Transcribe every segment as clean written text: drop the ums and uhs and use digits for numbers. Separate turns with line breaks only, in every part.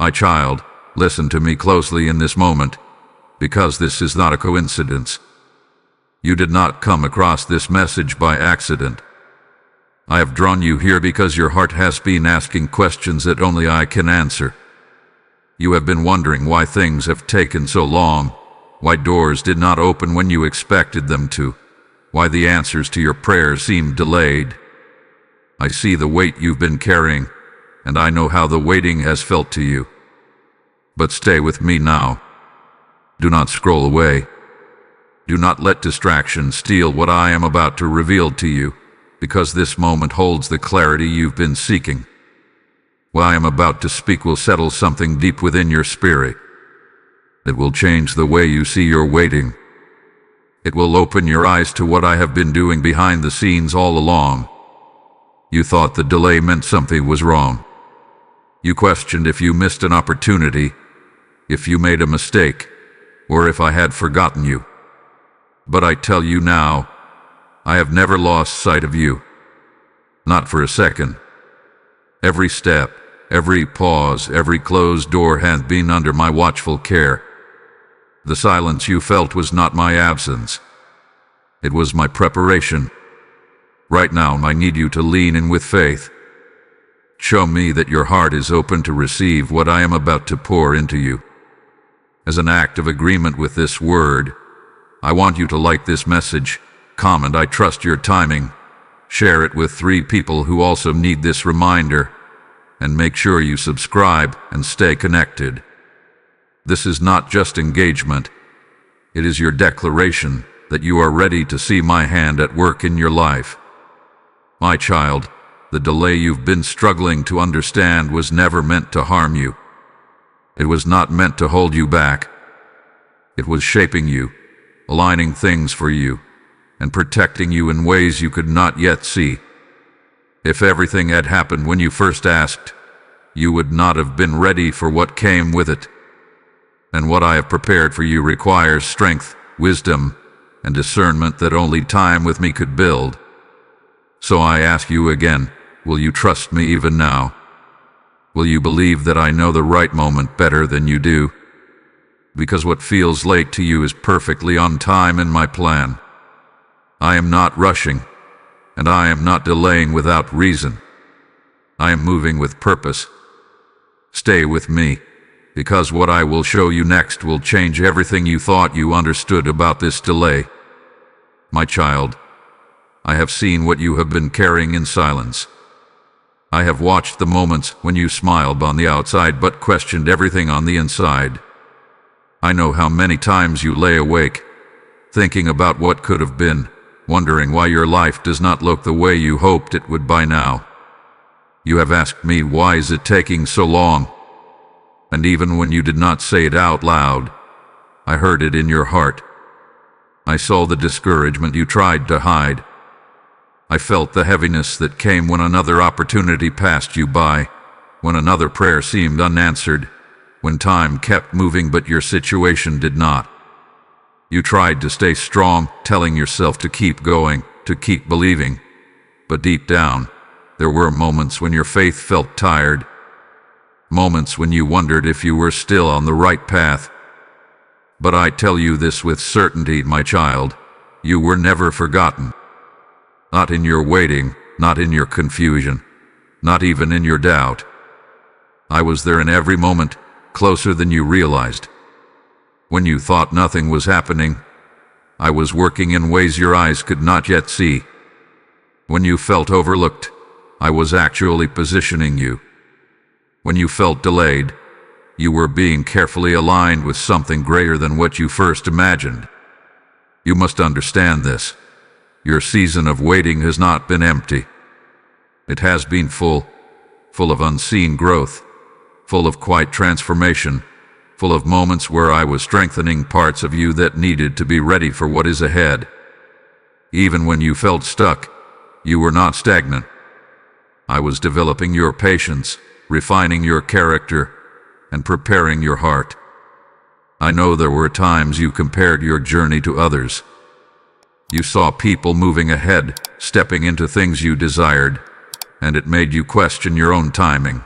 My child, listen to me closely in this moment, because this is not a coincidence. You did not come across this message by accident. I have drawn you here because your heart has been asking questions that only I can answer. You have been wondering why things have taken so long, why doors did not open when you expected them to, why the answers to your prayers seemed delayed. I see the weight you've been carrying, and I know how the waiting has felt to you. But stay with me now. Do not scroll away. Do not let distraction steal what I am about to reveal to you, because this moment holds the clarity you've been seeking. What I am about to speak will settle something deep within your spirit. It will change the way you see your waiting. It will open your eyes to what I have been doing behind the scenes all along. You thought the delay meant something was wrong. You questioned if you missed an opportunity, if you made a mistake, or if I had forgotten you. But I tell you now, I have never lost sight of you. Not for a second. Every step, every pause, every closed door has been under my watchful care. The silence you felt was not my absence. It was my preparation. Right now, I need you to lean in with faith. Show me that your heart is open to receive what I am about to pour into you. As an act of agreement with this word, I want you to like this message, comment "I trust your timing," share it with 3 people who also need this reminder, and make sure you subscribe and stay connected. This is not just engagement. It is your declaration that you are ready to see my hand at work in your life. My child, the delay you've been struggling to understand was never meant to harm you. It was not meant to hold you back. It was shaping you, aligning things for you, and protecting you in ways you could not yet see. If everything had happened when you first asked, you would not have been ready for what came with it. And what I have prepared for you requires strength, wisdom, and discernment that only time with me could build. So I ask you again, will you trust me even now? Will you believe that I know the right moment better than you do? Because what feels late to you is perfectly on time in my plan. I am not rushing, and I am not delaying without reason. I am moving with purpose. Stay with me, because what I will show you next will change everything you thought you understood about this delay. My child, I have seen what you have been carrying in silence. I have watched the moments when you smiled on the outside but questioned everything on the inside. I know how many times you lay awake, thinking about what could have been, wondering why your life does not look the way you hoped it would by now. You have asked me, why is it taking so long? And even when you did not say it out loud, I heard it in your heart. I saw the discouragement you tried to hide. I felt the heaviness that came when another opportunity passed you by, when another prayer seemed unanswered, when time kept moving but your situation did not. You tried to stay strong, telling yourself to keep going, to keep believing. But deep down, there were moments when your faith felt tired. Moments when you wondered if you were still on the right path. But I tell you this with certainty, my child, you were never forgotten. Not in your waiting, not in your confusion, not even in your doubt. I was there in every moment, closer than you realized. When you thought nothing was happening, I was working in ways your eyes could not yet see. When you felt overlooked, I was actually positioning you. When you felt delayed, you were being carefully aligned with something greater than what you first imagined. You must understand this. Your season of waiting has not been empty. It has been full of unseen growth, full of quiet transformation, full of moments where I was strengthening parts of you that needed to be ready for what is ahead. Even when you felt stuck, you were not stagnant. I was developing your patience, refining your character, and preparing your heart. I know there were times you compared your journey to others. You saw people moving ahead, stepping into things you desired, and it made you question your own timing.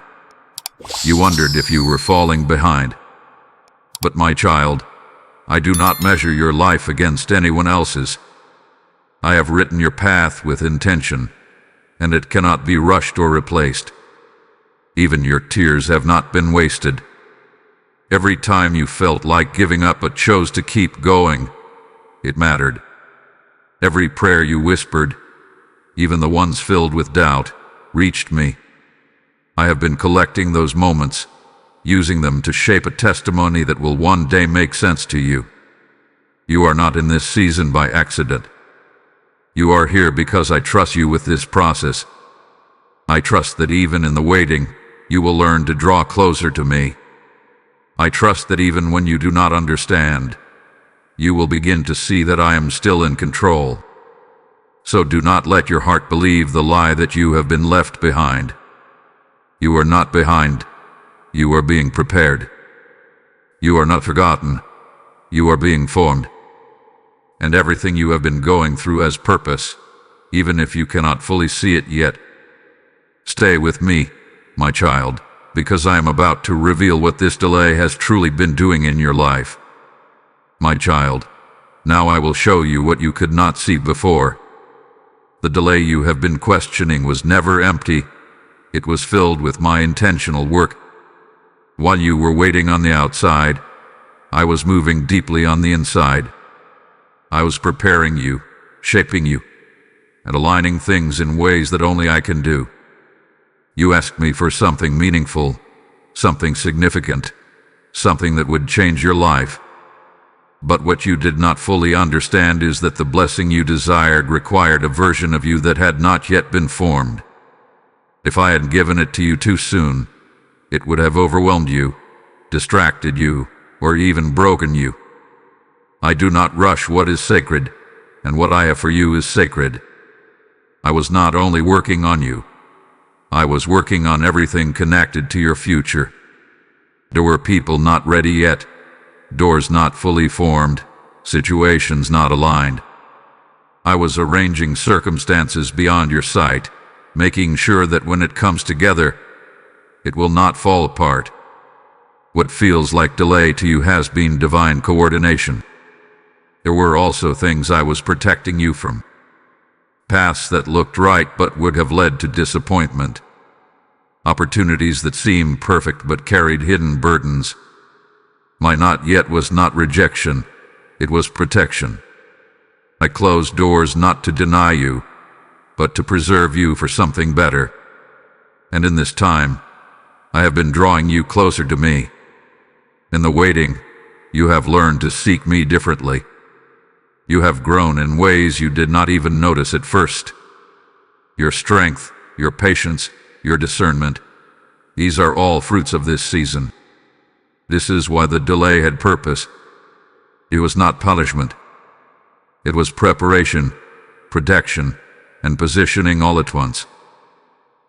You wondered if you were falling behind. But my child, I do not measure your life against anyone else's. I have written your path with intention, and it cannot be rushed or replaced. Even your tears have not been wasted. Every time you felt like giving up but chose to keep going, it mattered. Every prayer you whispered, even the ones filled with doubt, reached me. I have been collecting those moments, using them to shape a testimony that will one day make sense to you. You are not in this season by accident. You are here because I trust you with this process. I trust that even in the waiting, you will learn to draw closer to me. I trust that even when you do not understand, you will begin to see that I am still in control. So do not let your heart believe the lie that you have been left behind. You are not behind. You are being prepared. You are not forgotten. You are being formed. And everything you have been going through has purpose, even if you cannot fully see it yet. Stay with me, my child, because I am about to reveal what this delay has truly been doing in your life. My child, now I will show you what you could not see before. The delay you have been questioning was never empty. It was filled with my intentional work. While you were waiting on the outside, I was moving deeply on the inside. I was preparing you, shaping you, and aligning things in ways that only I can do. You asked me for something meaningful, something significant, something that would change your life. But what you did not fully understand is that the blessing you desired required a version of you that had not yet been formed. If I had given it to you too soon, it would have overwhelmed you, distracted you, or even broken you. I do not rush what is sacred, and what I have for you is sacred. I was not only working on you, I was working on everything connected to your future. There were people not ready yet, doors not fully formed, situations not aligned. I was arranging circumstances beyond your sight, making sure that when it comes together, it will not fall apart. What feels like delay to you has been divine coordination. There were also things I was protecting you from. Paths that looked right but would have led to disappointment. Opportunities that seemed perfect but carried hidden burdens. My not yet was not rejection, it was protection. I closed doors not to deny you, but to preserve you for something better. And in this time, I have been drawing you closer to me. In the waiting, you have learned to seek me differently. You have grown in ways you did not even notice at first. Your strength, your patience, your discernment, these are all fruits of this season. This is why the delay had purpose. It was not punishment. It was preparation, protection, and positioning all at once.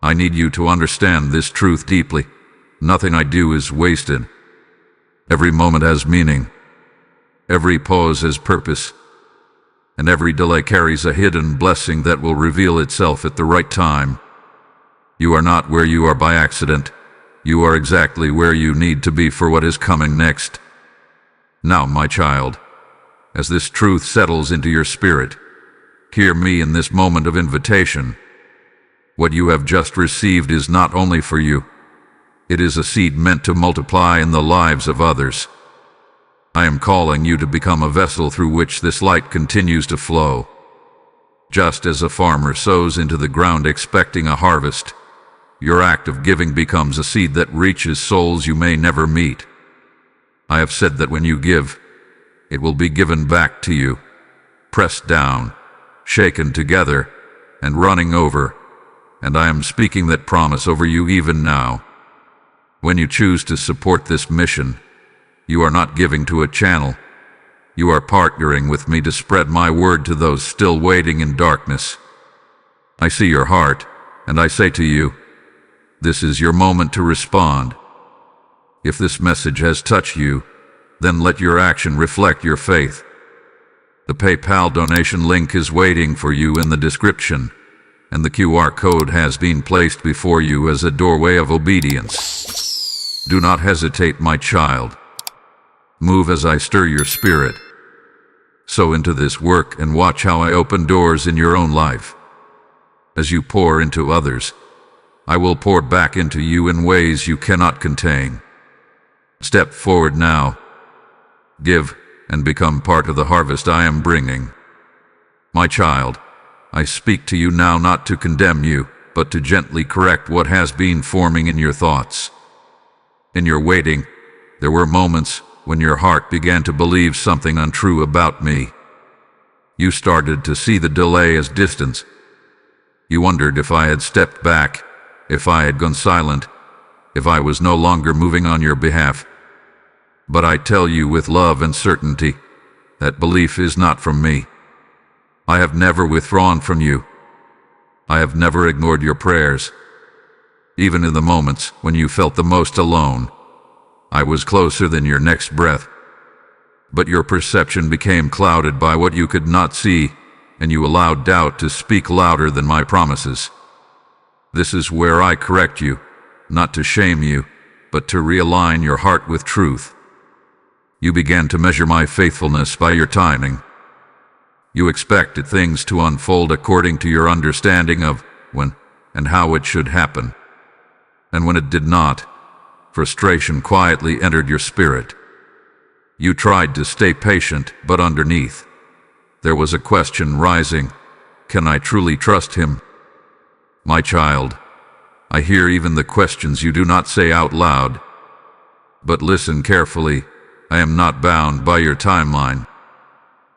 I need you to understand this truth deeply. Nothing I do is wasted. Every moment has meaning. Every pause has purpose. And every delay carries a hidden blessing that will reveal itself at the right time. You are not where you are by accident. You are exactly where you need to be for what is coming next. Now, my child, as this truth settles into your spirit, hear me in this moment of invitation. What you have just received is not only for you. It is a seed meant to multiply in the lives of others. I am calling you to become a vessel through which this light continues to flow. Just as a farmer sows into the ground expecting a harvest, your act of giving becomes a seed that reaches souls you may never meet. I have said that when you give, it will be given back to you, pressed down, shaken together, and running over, and I am speaking that promise over you even now. When you choose to support this mission, you are not giving to a channel. You are partnering with me to spread my word to those still waiting in darkness. I see your heart, and I say to you, this is your moment to respond. If this message has touched you, then let your action reflect your faith. The PayPal donation link is waiting for you in the description, and the QR code has been placed before you as a doorway of obedience. Do not hesitate, my child. Move as I stir your spirit. Sow into this work and watch how I open doors in your own life. As you pour into others, I will pour back into you in ways you cannot contain. Step forward now. Give and become part of the harvest I am bringing. My child, I speak to you now not to condemn you, but to gently correct what has been forming in your thoughts. In your waiting, there were moments when your heart began to believe something untrue about me. You started to see the delay as distance. You wondered if I had stepped back, if I had gone silent, if I was no longer moving on your behalf. But I tell you with love and certainty, that belief is not from me. I have never withdrawn from you. I have never ignored your prayers. Even in the moments when you felt the most alone, I was closer than your next breath. But your perception became clouded by what you could not see, and you allowed doubt to speak louder than my promises. This is where I correct you, not to shame you, but to realign your heart with truth. You began to measure my faithfulness by your timing. You expected things to unfold according to your understanding of when and how it should happen. And when it did not, frustration quietly entered your spirit. You tried to stay patient, but underneath, there was a question rising. Can I truly trust him? My child, I hear even the questions you do not say out loud. But listen carefully. I am not bound by your timeline.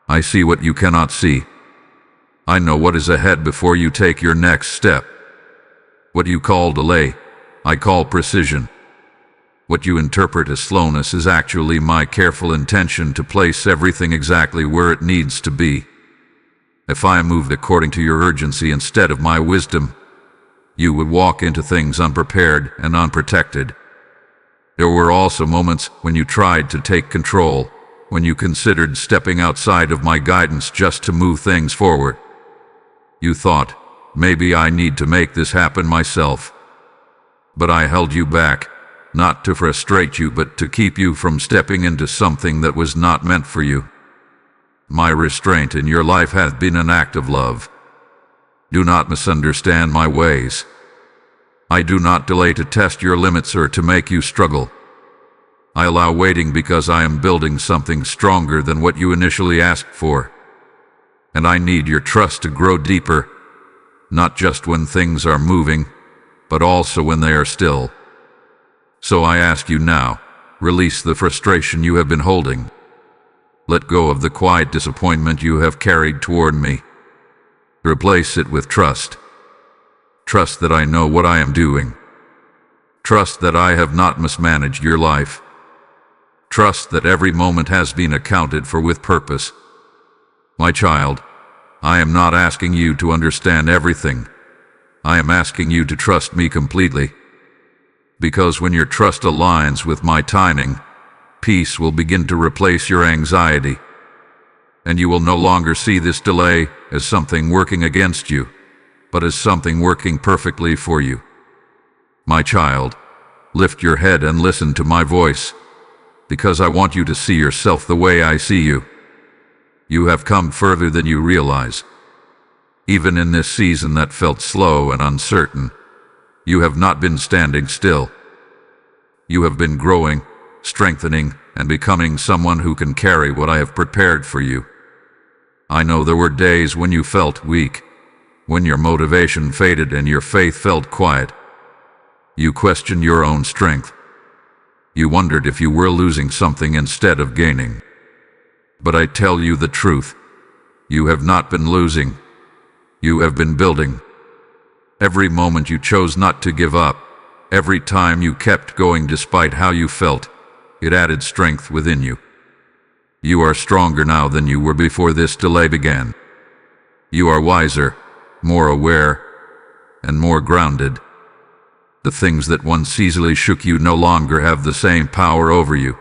I see what you cannot see. I know what is ahead before you take your next step. What you call delay, I call precision. What you interpret as slowness is actually my careful intention to place everything exactly where it needs to be. If I moved according to your urgency instead of my wisdom, you would walk into things unprepared and unprotected. There were also moments when you tried to take control, when you considered stepping outside of my guidance just to move things forward. You thought, maybe I need to make this happen myself. But I held you back, not to frustrate you, but to keep you from stepping into something that was not meant for you. My restraint in your life has been an act of love. Do not misunderstand my ways. I do not delay to test your limits or to make you struggle. I allow waiting because I am building something stronger than what you initially asked for. And I need your trust to grow deeper, not just when things are moving, but also when they are still. So I ask you now, release the frustration you have been holding. Let go of the quiet disappointment you have carried toward me. Replace it with trust. Trust that I know what I am doing. Trust that I have not mismanaged your life. Trust that every moment has been accounted for with purpose. My child, I am not asking you to understand everything. I am asking you to trust me completely. Because when your trust aligns with my timing, peace will begin to replace your anxiety. And you will no longer see this delay as something working against you, but as something working perfectly for you. My child, lift your head and listen to my voice, because I want you to see yourself the way I see you. You have come further than you realize. Even in this season that felt slow and uncertain, you have not been standing still. You have been growing, strengthening, and becoming someone who can carry what I have prepared for you. I know there were days when you felt weak, when your motivation faded and your faith felt quiet. You questioned your own strength. You wondered if you were losing something instead of gaining. But I tell you the truth. You have not been losing. You have been building. Every moment you chose not to give up, every time you kept going despite how you felt, it added strength within you. You are stronger now than you were before this delay began. You are wiser, more aware, and more grounded. The things that once easily shook you no longer have the same power over you.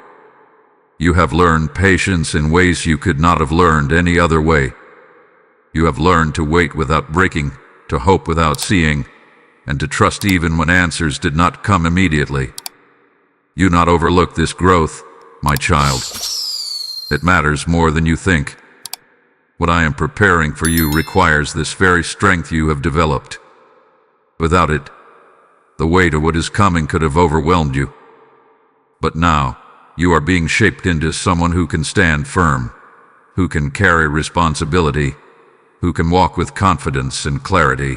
You have learned patience in ways you could not have learned any other way. You have learned to wait without breaking, to hope without seeing, and to trust even when answers did not come immediately. You not overlook this growth, my child. It matters more than you think. What I am preparing for you requires this very strength you have developed. Without it, the weight of what is coming could have overwhelmed you. But now, you are being shaped into someone who can stand firm, who can carry responsibility, who can walk with confidence and clarity.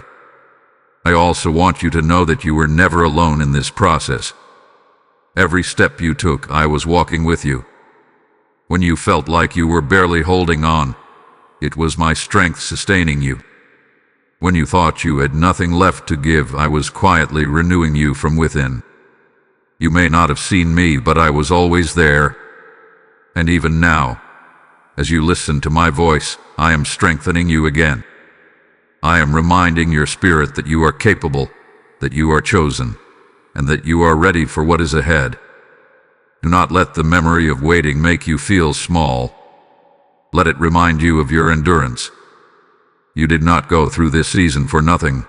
I also want you to know that you were never alone in this process. Every step you took, I was walking with you. When you felt like you were barely holding on, it was my strength sustaining you. When you thought you had nothing left to give, I was quietly renewing you from within. You may not have seen me, but I was always there. And even now, as you listen to my voice, I am strengthening you again. I am reminding your spirit that you are capable, that you are chosen, and that you are ready for what is ahead. Do not let the memory of waiting make you feel small. Let it remind you of your endurance. You did not go through this season for nothing.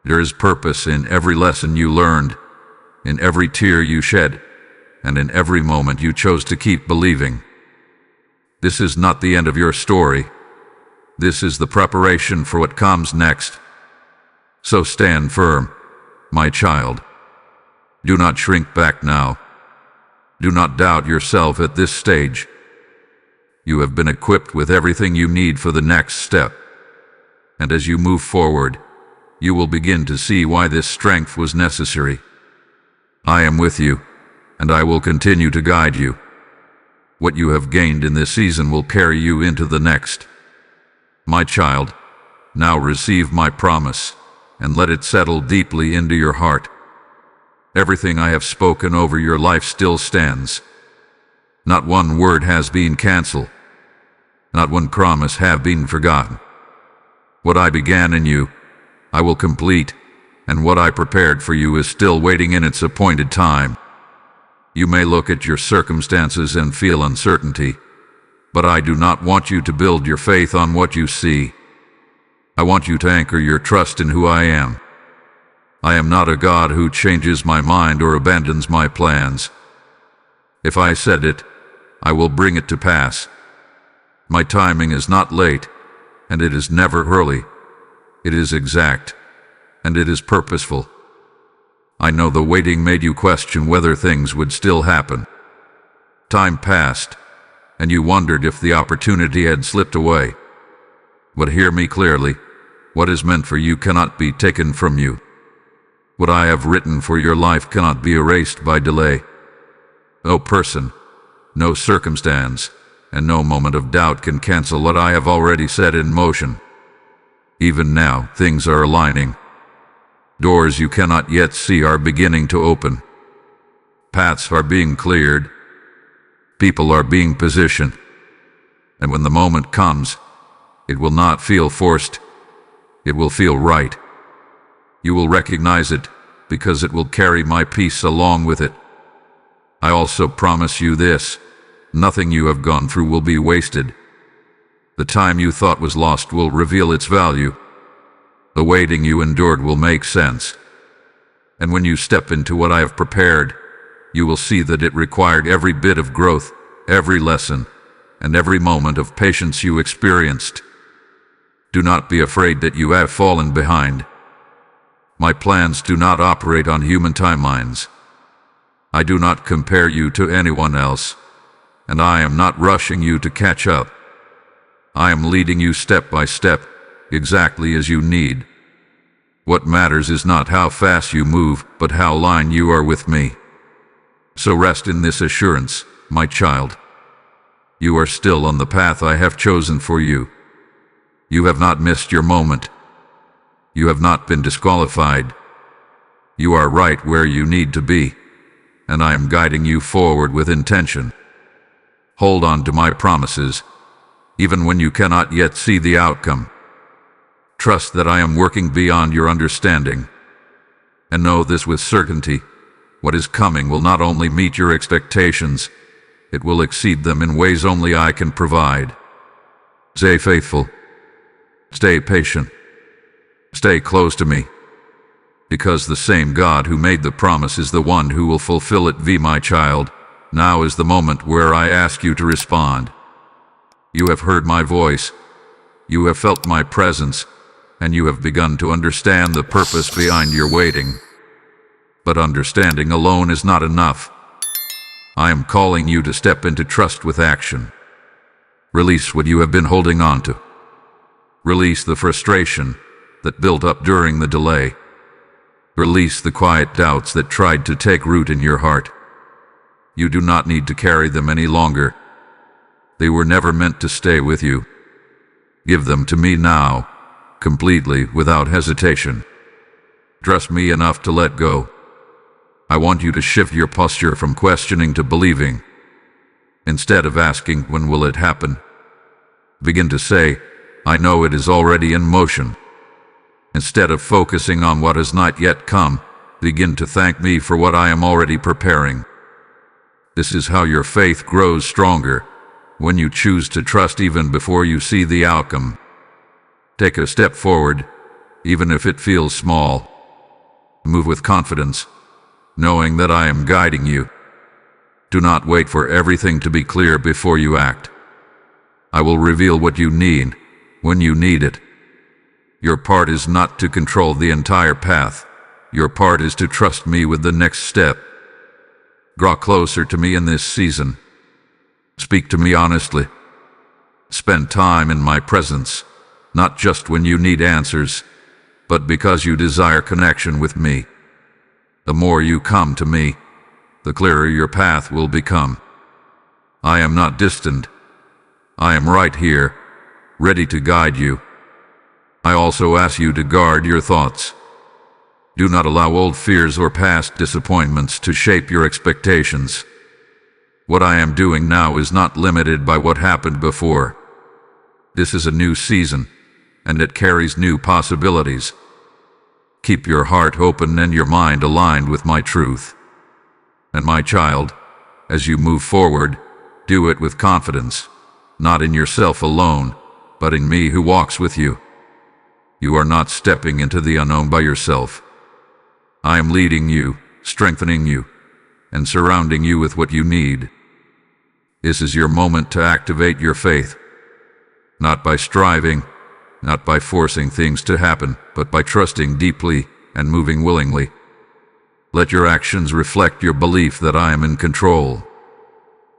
There is purpose in every lesson you learned, in every tear you shed, and in every moment you chose to keep believing. This is not the end of your story. This is the preparation for what comes next. So stand firm, my child. Do not shrink back now. Do not doubt yourself at this stage. You have been equipped with everything you need for the next step. And as you move forward, you will begin to see why this strength was necessary. I am with you, and I will continue to guide you. What you have gained in this season will carry you into the next. My child, now receive my promise, and let it settle deeply into your heart. Everything I have spoken over your life still stands. Not one word has been canceled. Not one promise have been forgotten. What I began in you, I will complete, and what I prepared for you is still waiting in its appointed time. You may look at your circumstances and feel uncertainty, but I do not want you to build your faith on what you see. I want you to anchor your trust in who I am. I am not a God who changes my mind or abandons my plans. If I said it, I will bring it to pass. My timing is not late, and it is never early. It is exact, and it is purposeful. I know the waiting made you question whether things would still happen. Time passed, and you wondered if the opportunity had slipped away. But hear me clearly, what is meant for you cannot be taken from you. What I have written for your life cannot be erased by delay. No person, no circumstance, and no moment of doubt can cancel what I have already set in motion. Even now, things are aligning. Doors you cannot yet see are beginning to open. Paths are being cleared. People are being positioned. And when the moment comes, it will not feel forced. It will feel right. You will recognize it because it will carry my peace along with it. I also promise you this: nothing you have gone through will be wasted. The time you thought was lost will reveal its value. The waiting you endured will make sense. And when you step into what I have prepared, you will see that it required every bit of growth, every lesson, and every moment of patience you experienced. Do not be afraid that you have fallen behind. My plans do not operate on human timelines. I do not compare you to anyone else, and I am not rushing you to catch up. I am leading you step by step, exactly as you need. What matters is not how fast you move, but how aligned you are with me. So rest in this assurance, my child. You are still on the path I have chosen for you. You have not missed your moment. You have not been disqualified. You are right where you need to be, and I am guiding you forward with intention. Hold on to my promises, even when you cannot yet see the outcome. Trust that I am working beyond your understanding. And know this with certainty: what is coming will not only meet your expectations, it will exceed them in ways only I can provide. Stay faithful. Stay patient. Stay close to me. because the same God who made the promise is the one who will fulfill it. My child, now is the moment where I ask you to respond. You have heard my voice, you have felt my presence, and you have begun to understand the purpose behind your waiting. But understanding alone is not enough. I am calling you to step into trust with action. Release what you have been holding on to. Release the frustration that built up during the delay. Release the quiet doubts that tried to take root in your heart. You do not need to carry them any longer. They were never meant to stay with you. Give them to me now, completely, without hesitation. Trust me enough to let go. I want you to shift your posture from questioning to believing. Instead of asking, when will it happen? Begin to say, I know it is already in motion. Instead of focusing on what has not yet come, begin to thank me for what I am already preparing. This is how your faith grows stronger, when you choose to trust even before you see the outcome. Take a step forward, even if it feels small. Move with confidence, knowing that I am guiding you. Do not wait for everything to be clear before you act. I will reveal what you need when you need it. Your part is not to control the entire path. Your part is to trust me with the next step. Draw closer to me in this season. Speak to me honestly. Spend time in my presence, not just when you need answers, but because you desire connection with me. The more you come to me, the clearer your path will become. I am not distant. I am right here, ready to guide you. I also ask you to guard your thoughts. Do not allow old fears or past disappointments to shape your expectations. What I am doing now is not limited by what happened before. This is a new season, and it carries new possibilities. Keep your heart open and your mind aligned with my truth. And my child, as you move forward, do it with confidence, not in yourself alone, but in me who walks with you. You are not stepping into the unknown by yourself. I am leading you, strengthening you, and surrounding you with what you need. This is your moment to activate your faith, not by striving, not by forcing things to happen, but by trusting deeply and moving willingly. Let your actions reflect your belief that I am in control.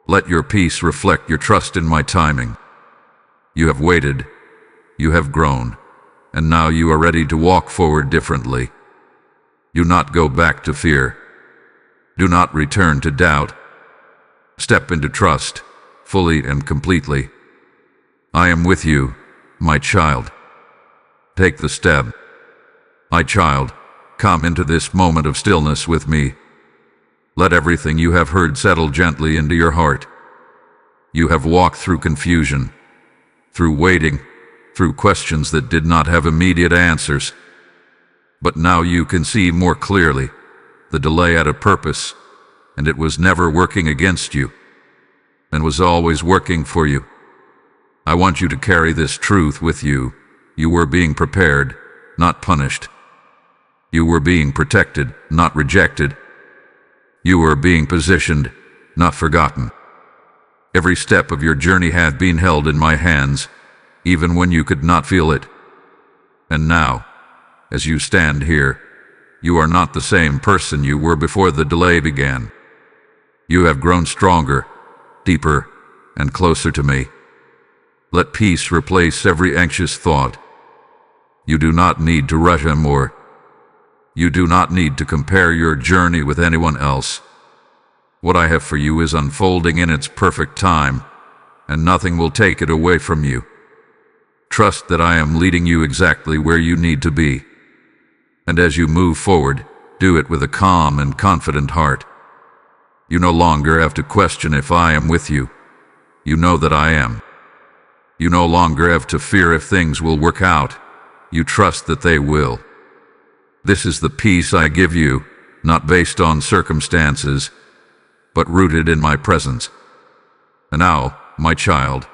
Let your peace reflect your trust in my timing. You have waited, you have grown, and now you are ready to walk forward differently. Do not go back to fear. Do not return to doubt. Step into trust, fully and completely. I am with you, my child. Take the step. My child, come into this moment of stillness with me. Let everything you have heard settle gently into your heart. You have walked through confusion, through waiting, through questions that did not have immediate answers. But now you can see more clearly. The delay had a purpose, and it was never working against you, and was always working for you. I want you to carry this truth with you. You were being prepared, not punished. You were being protected, not rejected. You were being positioned, not forgotten. Every step of your journey had been held in my hands, even when you could not feel it. And now, as you stand here, you are not the same person you were before the delay began. You have grown stronger, deeper, and closer to me. Let peace replace every anxious thought. You do not need to rush anymore. You do not need to compare your journey with anyone else. What I have for you is unfolding in its perfect time, and nothing will take it away from you. Trust that I am leading you exactly where you need to be. And as you move forward, do it with a calm and confident heart. You no longer have to question if I am with you. You know that I am. You no longer have to fear if things will work out. You trust that they will. This is the peace I give you, not based on circumstances, but rooted in my presence. And now, my child,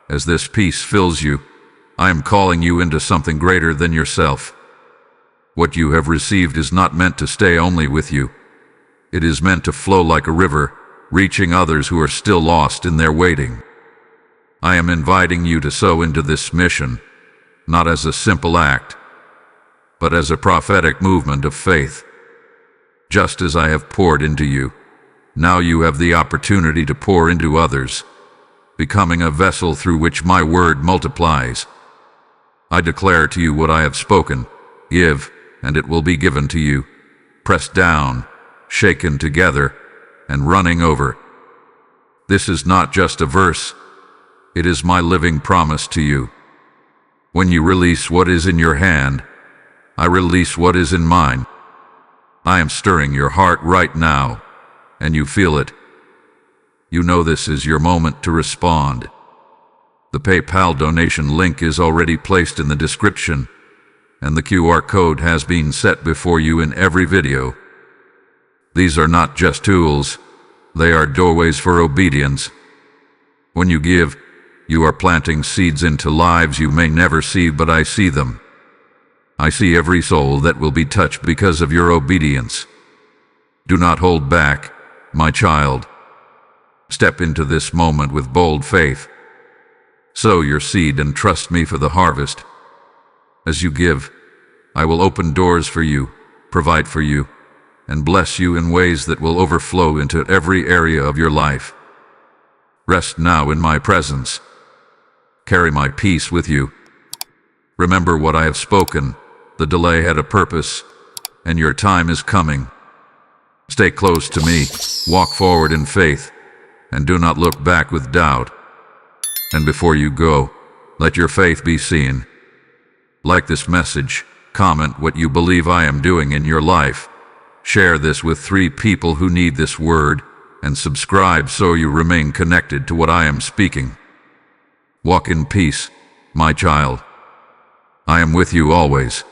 as this peace fills you, I am calling you into something greater than yourself. What you have received is not meant to stay only with you. It is meant to flow like a river, reaching others who are still lost in their waiting. I am inviting you to sow into this mission, not as a simple act, but as a prophetic movement of faith. Just as I have poured into you, now you have the opportunity to pour into others, becoming a vessel through which my word multiplies. I declare to you what I have spoken. Give, and it will be given to you, pressed down, shaken together, and running over. This is not just a verse. It is my living promise to you. When you release what is in your hand, I release what is in mine. I am stirring your heart right now, and you feel it. You know this is your moment to respond. The PayPal donation link is already placed in the description, and the QR code has been set before you in every video. These are not just tools, they are doorways for obedience. When you give, you are planting seeds into lives you may never see, but I see them. I see every soul that will be touched because of your obedience. Do not hold back, my child. Step into this moment with bold faith. Sow your seed and trust me for the harvest. As you give, I will open doors for you, provide for you, and bless you in ways that will overflow into every area of your life. Rest now in my presence. Carry my peace with you. Remember what I have spoken. The delay had a purpose, and your time is coming. Stay close to me, walk forward in faith, and do not look back with doubt. And before you go, let your faith be seen. Like this message, comment what you believe I am doing in your life. Share this with 3 people who need this word, and subscribe so you remain connected to what I am speaking. Walk in peace, my child. I am with you always.